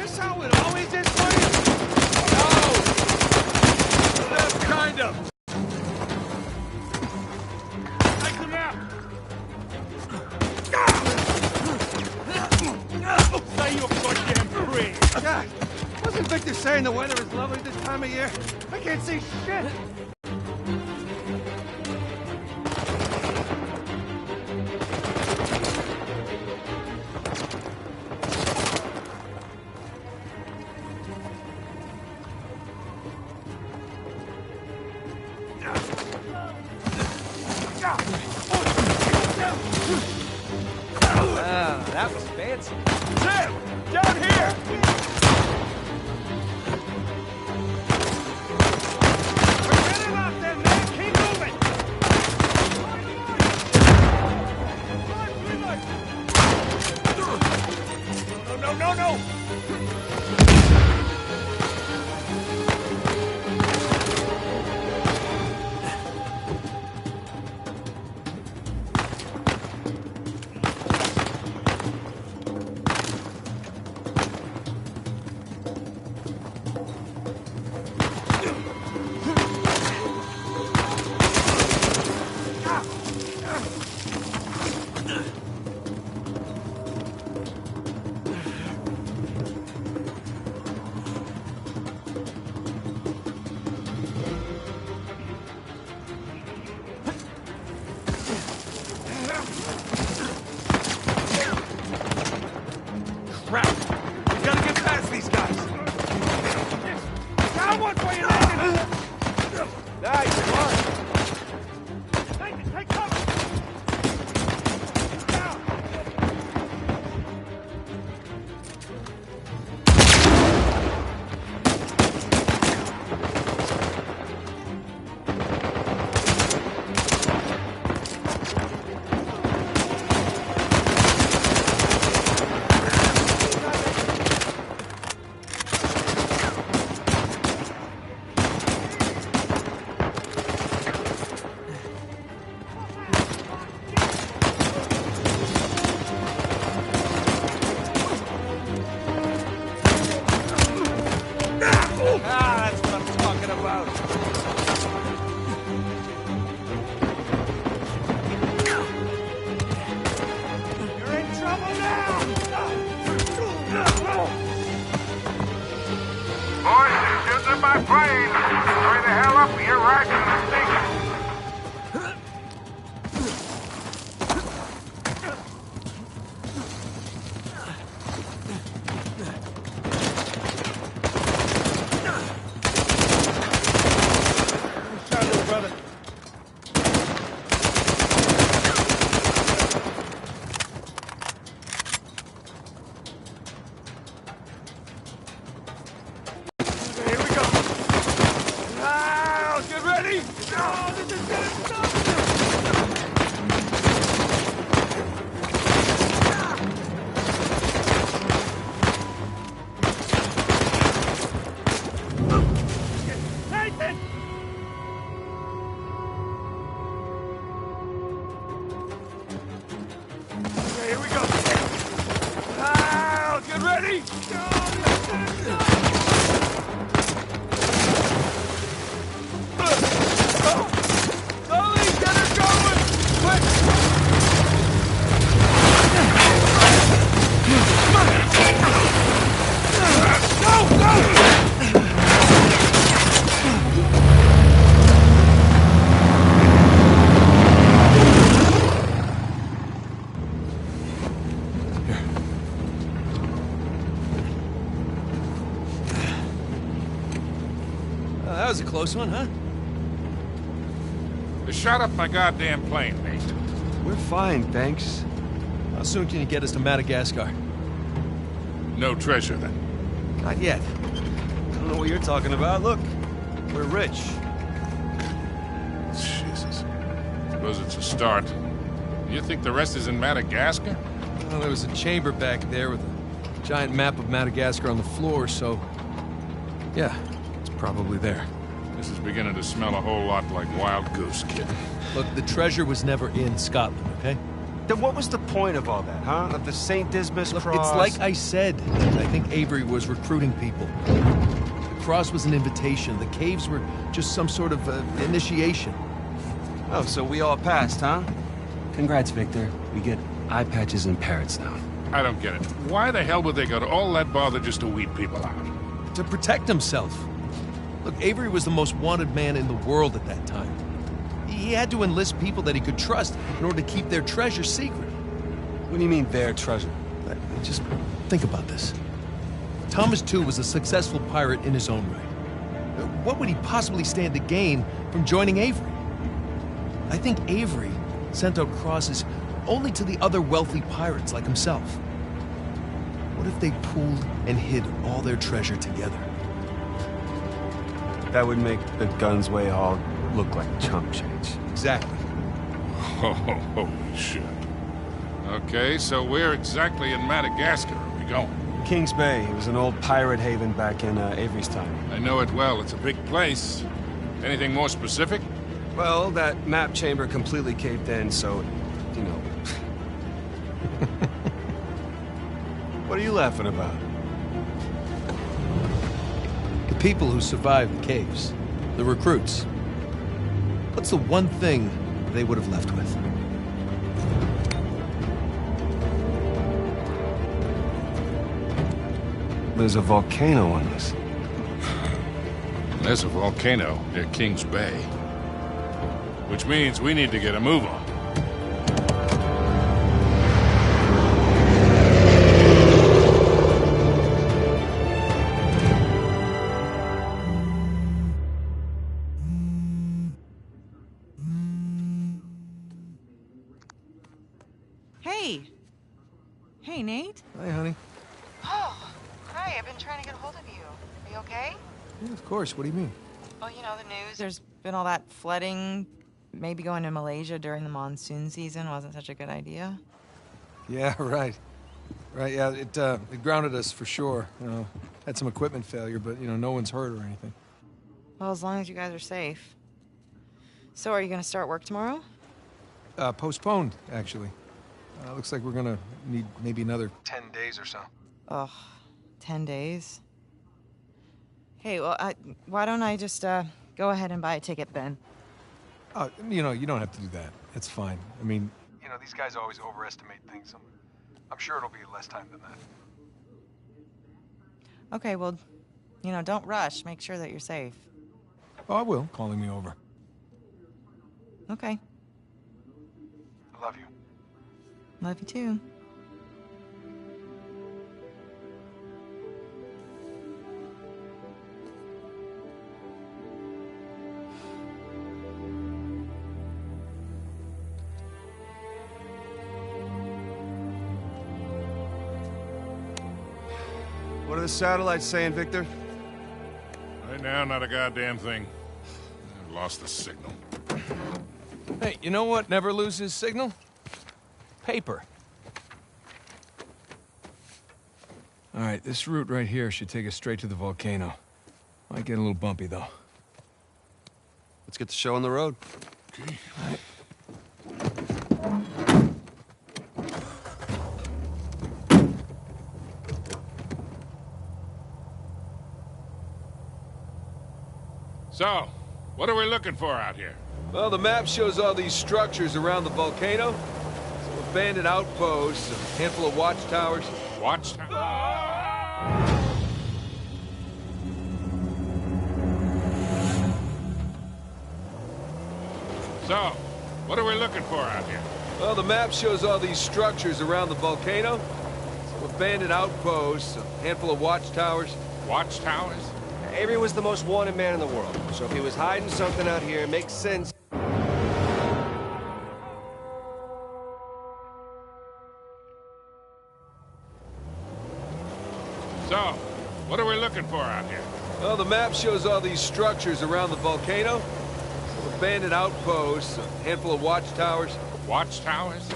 this how it always is for you? No! That's kind of. Take them out! Say you're goddamn free! God, wasn't Victor saying the weather is lovely this time of year? I can't see shit! That was fancy. Sam! Down here! We're getting out there, man! Keep moving! No! Crap! We gotta get past these guys! Down one for you, Nathan! Nice work. Nathan, take cover! Down! That's what I'm talking about. You're in trouble now! Boys, they're shooting at my plane. Hurry the hell up, you're right in the sneak. Shot, little brother. Here we go. Now, get ready. Oh, this is gonna stop. Nathan! Okay, here we go. Now, get ready. Oh, this is gonna stop. Slowly, get her going! Quick! That was a close one, huh? They shot up my goddamn plane, Nate. We're fine, thanks. How soon can you get us to Madagascar? No treasure, then. Not yet. I don't know what you're talking about. Look, we're rich. Jesus. Suppose it's a start. You think the rest is in Madagascar? Well, there was a chamber back there with a giant map of Madagascar on the floor, so... yeah, it's probably there. This is beginning to smell a whole lot like Wild Goose, kid. Look, the treasure was never in Scotland, okay? Then what was the point of all that, huh? Of the St. Dismas Look, cross? it's like I said. I think Avery was recruiting people. The cross was an invitation. The caves were just some sort of initiation. Oh, so we all passed, huh? Congrats, Victor. We get eye patches and parrots now. I don't get it. Why the hell would they go to all that bother just to weed people out? To protect himself. Look, Avery was the most wanted man in the world at that time. He had to enlist people that he could trust in order to keep their treasure secret. What do you mean, their treasure? Just think about this. Thomas, too, was a successful pirate in his own right. What would he possibly stand to gain from joining Avery? I think Avery sent out crosses only to the other wealthy pirates like himself. What if they pooled and hid all their treasure together? That would make the Gunsway haul look like chump change. Exactly. Oh, holy shit. Okay, so where exactly in Madagascar are we going? Kings Bay. It was an old pirate haven back in Avery's time. I know it well. It's a big place. Anything more specific? Well, that map chamber completely caved in, so, you know. What are you laughing about? The people who survived the caves, the recruits. What's the one thing they would have left with? There's a volcano on this. There's a volcano near Kings Bay. Which means we need to get a move on. Hey. Hey, Nate. Hi, honey. Oh, hi. I've been trying to get a hold of you. Are you okay? Yeah, of course. What do you mean? Well, you know the news. There's been all that flooding. Maybe going to Malaysia during the monsoon season wasn't such a good idea. Yeah, right. Right, yeah, it grounded us for sure. You know, had some equipment failure, but, you know, no one's hurt or anything. Well, as long as you guys are safe. So are you going to start work tomorrow? Postponed, actually. Looks like we're gonna need maybe another 10 days or so. Ugh, 10 days? Hey, well, why don't I just, go ahead and buy a ticket then? Oh, you know, you don't have to do that. It's fine. I mean, you know, these guys always overestimate things. I'm sure it'll be less time than that. Okay, well, you know, don't rush. Make sure that you're safe. Oh, I will, calling me over. Okay. I love you. Love you too. What are the satellites saying, Victor? Right now, not a goddamn thing. I've lost the signal. Hey, you know what never loses signal? Paper. All right, this route right here should take us straight to the volcano. Might get a little bumpy, though. Let's get the show on the road. Okay. So, what are we looking for out here? Well, the map shows all these structures around the volcano. Some abandoned outposts, a handful of watchtowers. Watchtower? So, what are we looking for out here? Well, the map shows all these structures around the volcano. Some abandoned outposts, a handful of watchtowers. Watchtowers? Avery was the most wanted man in the world, so if he was hiding something out here, it makes sense. So, what are we looking for out here? Well, the map shows all these structures around the volcano. Some abandoned outposts, a handful of watchtowers. Watchtowers?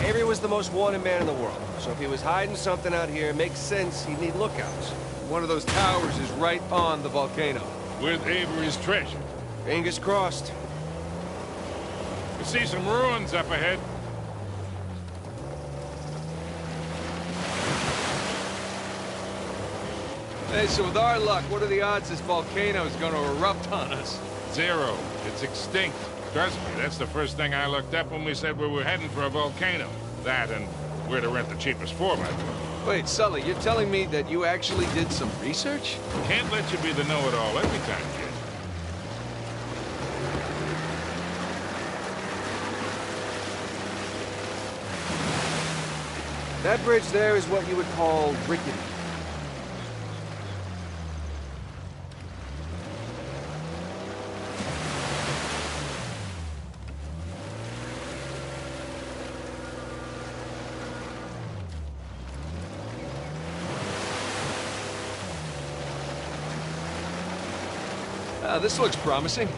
Avery was the most wanted man in the world, so if he was hiding something out here, it makes sense he'd need lookouts. One of those towers is right on the volcano. With Avery's treasure. Fingers crossed. We see some ruins up ahead. Hey, so with our luck, what are the odds this volcano is gonna erupt on us? 0. It's extinct. Trust me, that's the first thing I looked up when we said we were heading for a volcano. That and where to rent the cheapest 4x4. Wait, Sully, you're telling me that you actually did some research? Can't let you be the know-it-all every time, kid. That bridge there is what you would call rickety. This looks promising.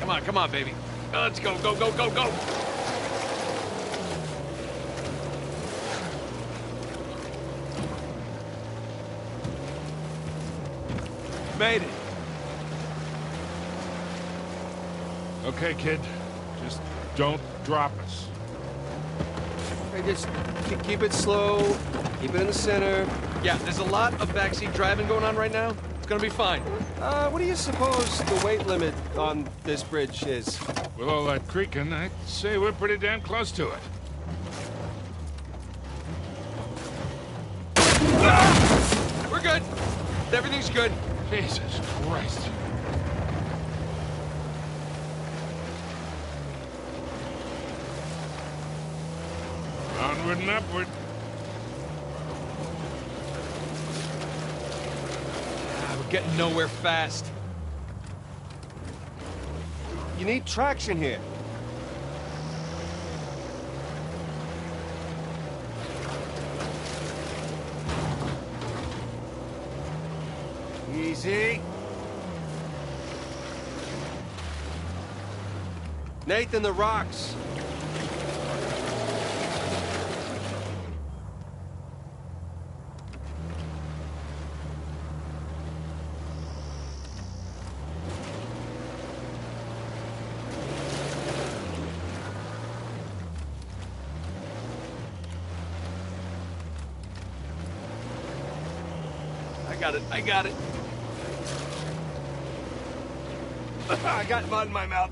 Come on, baby. Let's go, go, go, go, go! Made it. Okay, kid. Just don't drop us. Hey, just keep it slow. Keep it in the center. Yeah, there's a lot of backseat driving going on right now. It's gonna be fine. What do you suppose the weight limit on this bridge is? With all that creaking, I'd say we're pretty damn close to it. Ah! We're good. Everything's good. Jesus Christ. Onward and upward. We're getting nowhere fast. You need traction here. Easy. Nathan, the rocks. I got it. I got mud in my mouth.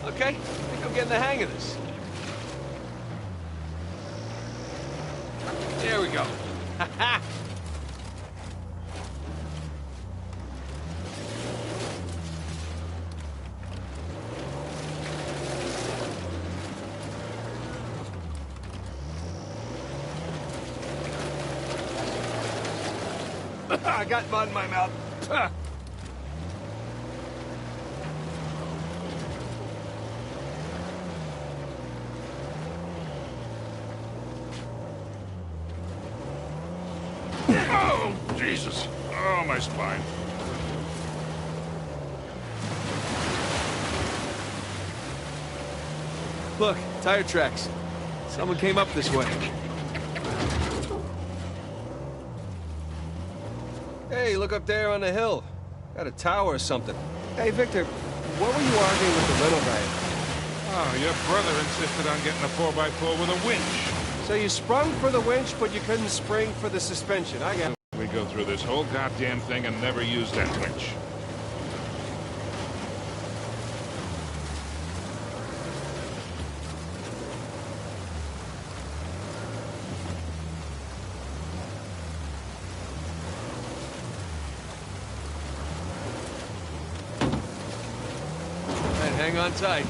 Okay, I think I'm getting the hang of this. There we go. I got mud in my mouth. Oh, Jesus. Oh, my spine. Look, tire tracks. Someone came up this way. Hey, look up there on the hill. Got a tower or something. Hey, Victor, what were you arguing with the little guy? Oh, your brother insisted on getting a 4x4 with a winch. So you sprung for the winch, but you couldn't spring for the suspension. I got it. We go through this whole goddamn thing and never use that winch. Hang on tight.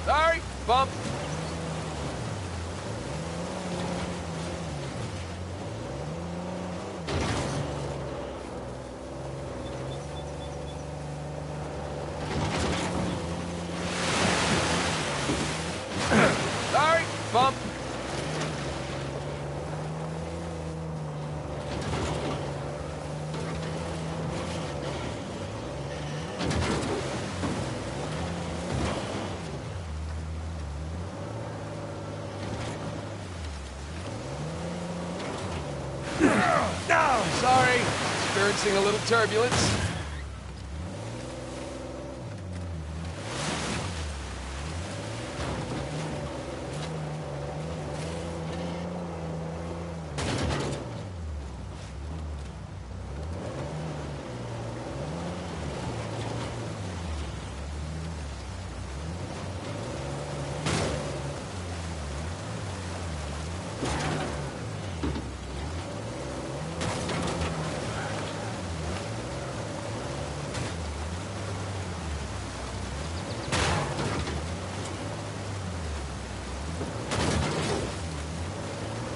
Sorry, bump. Sorry, bump. Sorry, experiencing a little turbulence.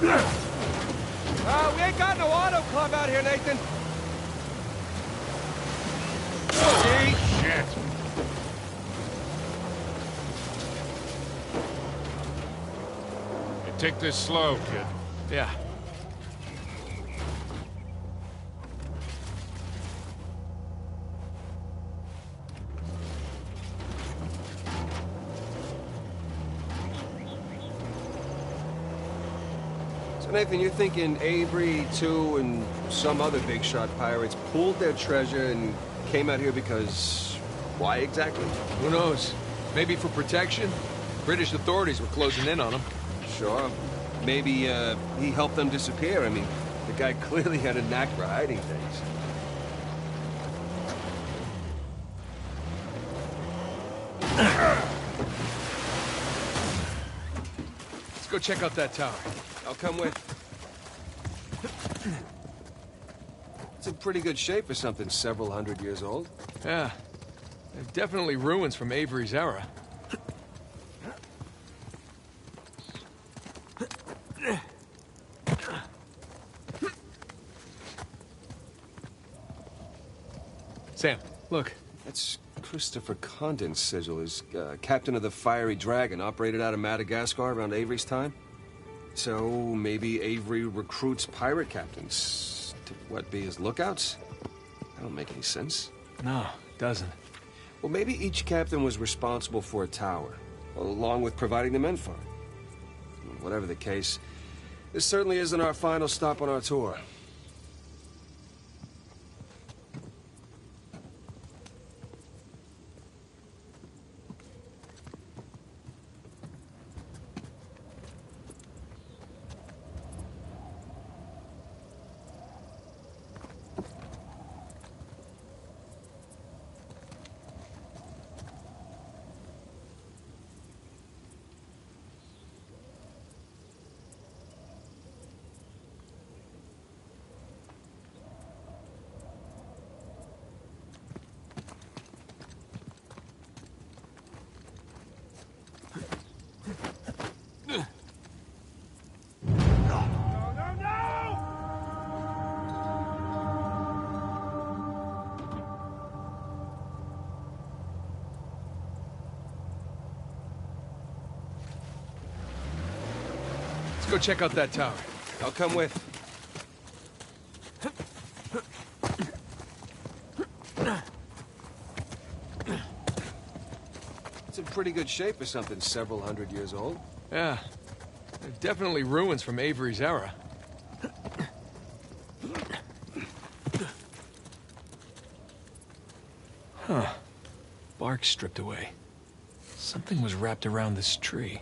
We ain't got no auto club out here, Nathan. Shit. Hey, take this slow, kid. Yeah. So, Nathan, you're thinking Avery, too, and some other big shot pirates pooled their treasure and came out here because... why exactly? Who knows? Maybe for protection? British authorities were closing in on them. Sure. Maybe, he helped them disappear. I mean, the guy clearly had a knack for hiding things. Let's go check out that tower. I'll come with. It's in pretty good shape for something several hundred years old. Yeah. Definitely ruins from Avery's era. Sam, look. That's Christopher Condon's sigil. He's captain of the Fiery Dragon, operated out of Madagascar around Avery's time. So maybe Avery recruits pirate captains to, what, be his lookouts? That don't make any sense. No, it doesn't. Well, maybe each captain was responsible for a tower, along with providing the men for it. Whatever the case, this certainly isn't our final stop on our tour. Let's go check out that tower. I'll come with. It's in pretty good shape for something several hundred years old. Yeah. Definitely ruins from Avery's era. Huh. Bark stripped away. Something was wrapped around this tree.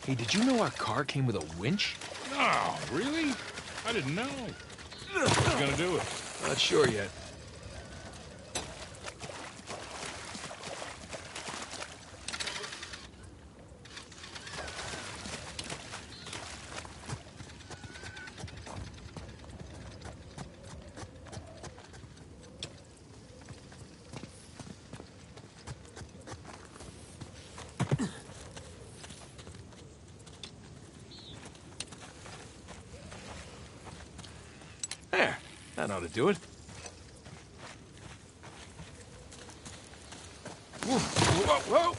Hey, did you know our car came with a winch? No, really? I didn't know. Who's gonna do it? Not sure yet. There. That ought to do it. Whoa, whoa, whoa!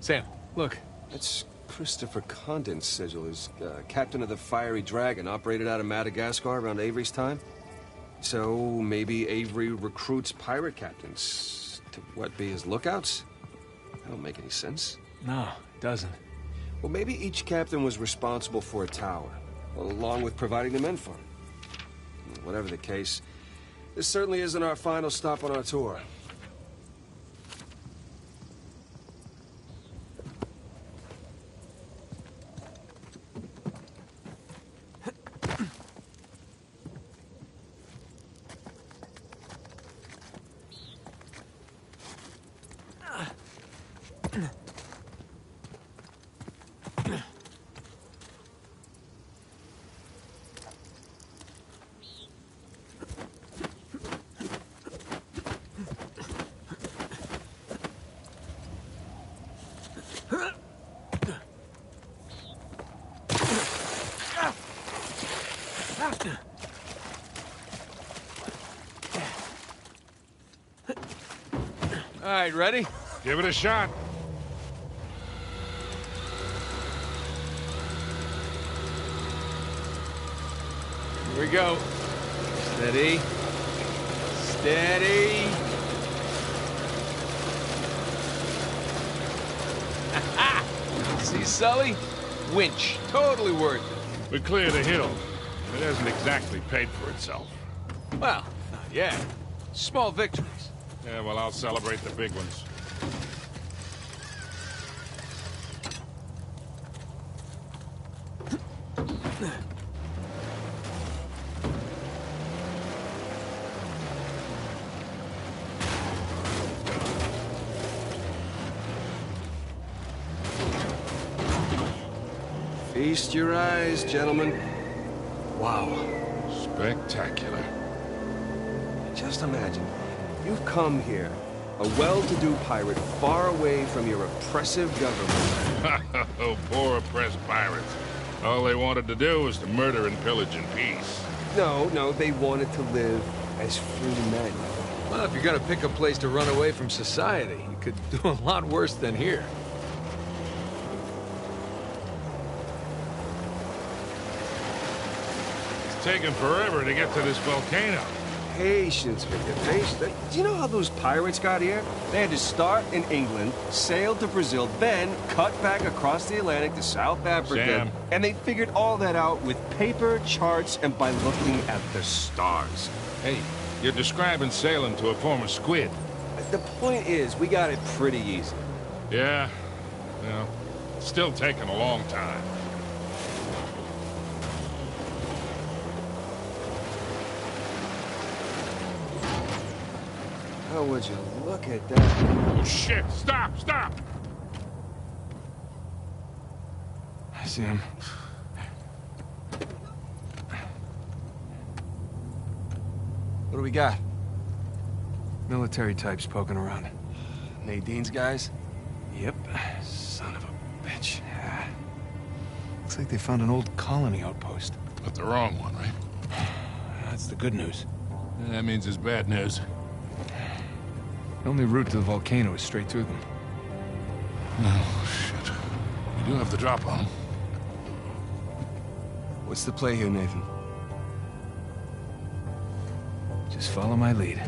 Sam, look. That's Christopher Condon's sigil as captain of the Fiery Dragon, operated out of Madagascar around Avery's time. So maybe Avery recruits pirate captains to, what, be his lookouts? That don't make any sense. No, it doesn't. Well, maybe each captain was responsible for a tower, along with providing the men for him. Whatever the case, this certainly isn't our final stop on our tour. All right, ready? Give it a shot. Here we go. Steady. Steady. See, Sully? Winch. Totally worth it. We cleared a hill. It hasn't exactly paid for itself. Well, not yet. Small victories. Yeah, well, I'll celebrate the big ones. Feast your eyes, gentlemen. Wow. Spectacular. Just imagine, you've come here, a well-to-do pirate far away from your oppressive government. Oh, poor oppressed pirates. All they wanted to do was to murder and pillage in peace. No, they wanted to live as free men. Well, if you're gonna pick a place to run away from society, you could do a lot worse than here. It's taken forever to get to this volcano. Patience, Victor, patience. Do you know how those pirates got here? They had to start in England, sail to Brazil, then cut back across the Atlantic to South Africa. Sam. And they figured all that out with paper, charts, and by looking at the stars. Hey, you're describing sailing to a former squid. The point is, we got it pretty easy. Yeah, well, it's still taking a long time. How would you look at that? Oh, shit! Stop! Stop! I see him. What do we got? Military types poking around. Nadine's guys? Yep. Son of a bitch. Yeah. Looks like they found an old colony outpost. But the wrong one, right? That's the good news. That means it's bad news. The only route to the volcano is straight through them. Oh, shit. We do have the drop on them. What's the play here, Nathan? Just follow my lead.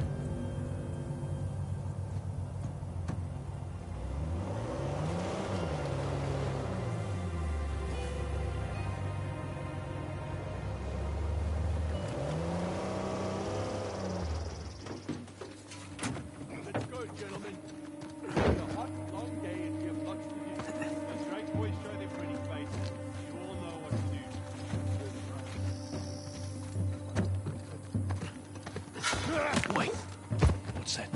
Let's go, gentlemen. It's a hot, long day and we have much to do. The straight boys show their pretty faces. You all know what to do. Wait. What's that?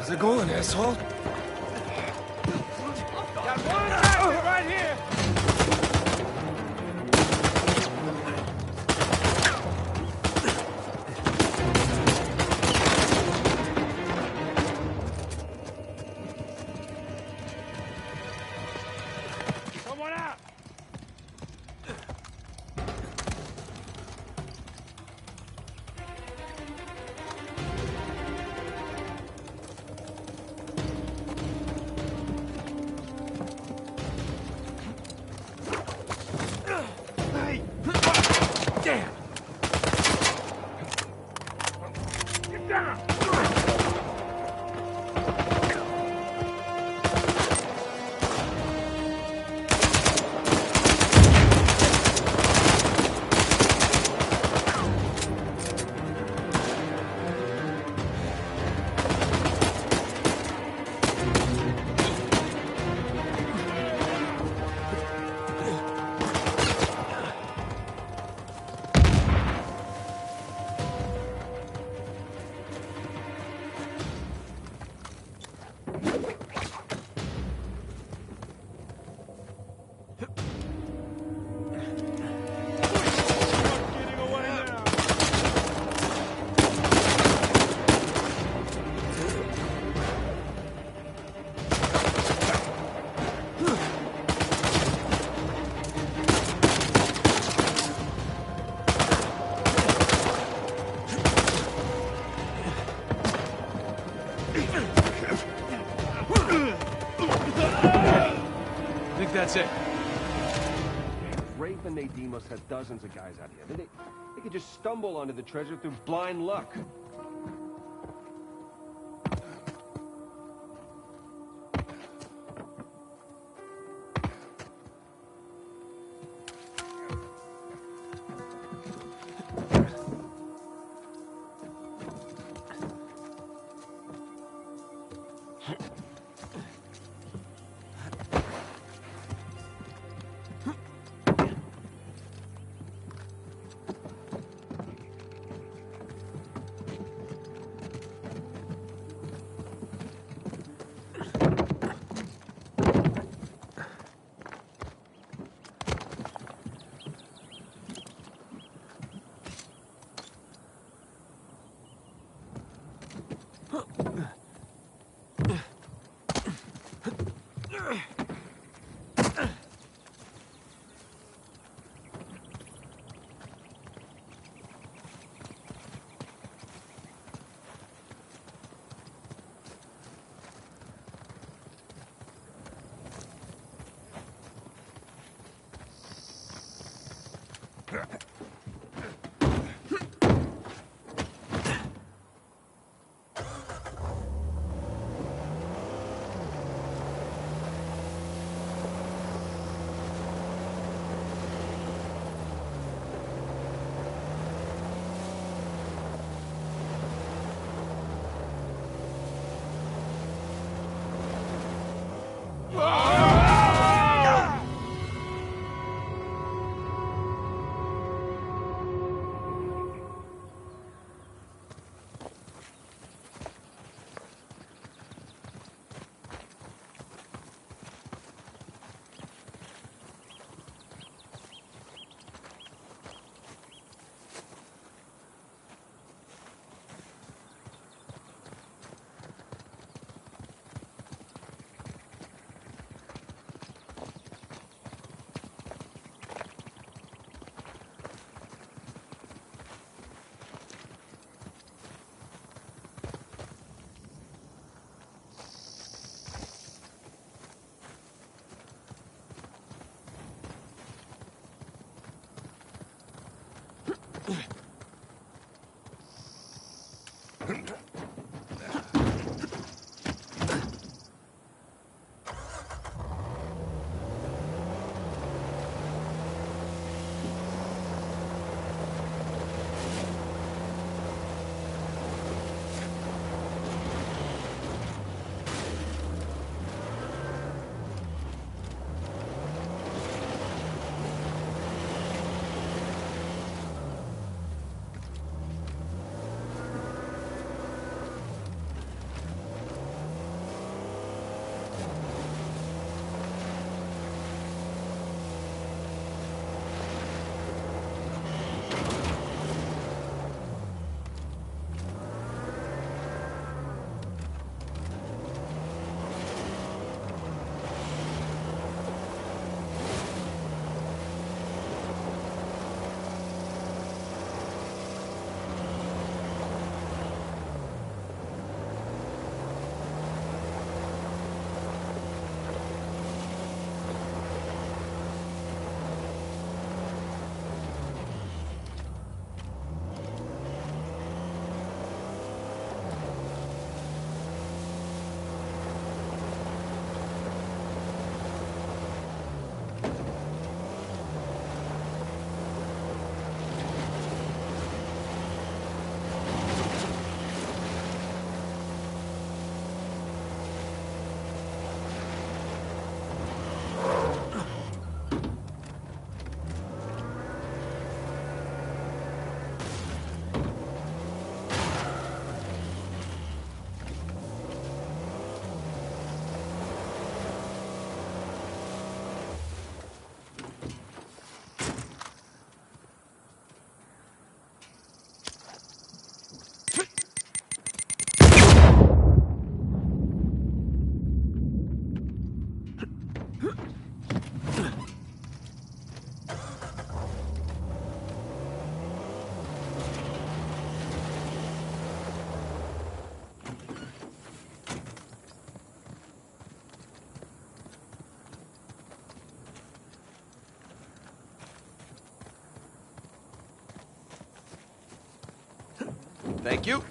How's it going, asshole? Got one target right here. Someone out. Damn! Get down! Getting away now. I think that's it. Rafe and Nadine must have dozens of guys out here. They could just stumble onto the treasure through blind luck. Thank you.